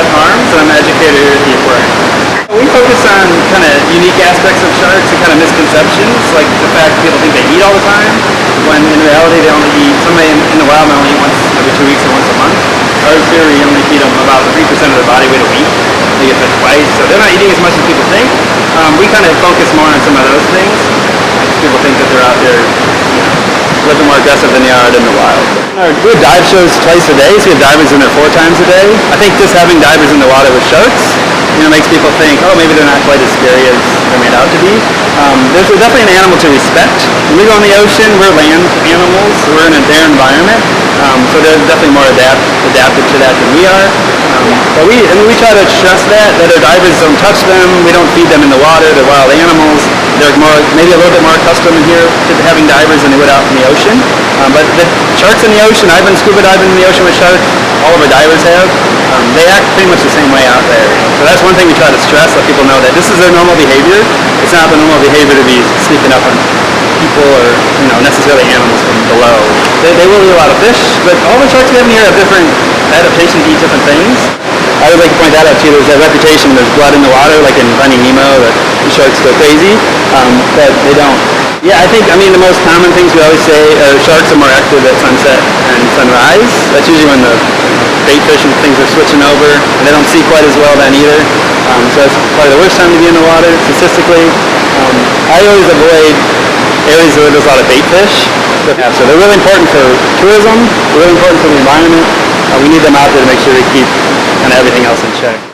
without harm, so I'm an educator here at the aquarium. We focus on kind of unique aspects of sharks and kind of misconceptions, like the fact that people think they eat all the time, when in reality they only eat, somebody in the wild might only eat once every 2 weeks or once a month. Ours here, we only feed them about 3% of their body weight a week. They get fed twice, so they're not eating as much as people think. We kind of focus more on some of those things. People think that they're out there, a little more aggressive than they are in the wild. We have dive shows twice a day, so we have divers in there 4 times a day. I think just having divers in the water with sharks, makes people think, oh, maybe they're not quite as scary as they're made out to be. There's definitely an animal to respect. When we go in the ocean, we're land animals, so we're in their environment, so they're definitely more adapted to that than we are. But we try to stress that our divers don't touch them, we don't feed them in the water, they're wild animals. They're maybe a little bit more accustomed here to having divers than they would out in the ocean. But the sharks in the ocean, I've been scuba diving in the ocean with sharks, all of our divers have. They act pretty much the same way out there. So that's one thing we try to stress, let people know that this is their normal behavior. It's not the normal behavior to be sneaking up on people or necessarily animals from below. They will eat a lot of fish, but all the sharks we have in here have different adaptations to eat different things. I would like to point that out too. There's that reputation, there's blood in the water, like in Finding Nemo, that the sharks go crazy, but they don't. Yeah, the most common things we always say are sharks are more active at sunset and sunrise. That's usually when the bait fish and things are switching over, and they don't see quite as well then either. So it's probably the worst time to be in the water, statistically. I always avoid areas where there's a lot of bait fish. So they're really important for tourism, they're really important for the environment. We need them out there to make sure we keep kind of everything else in check.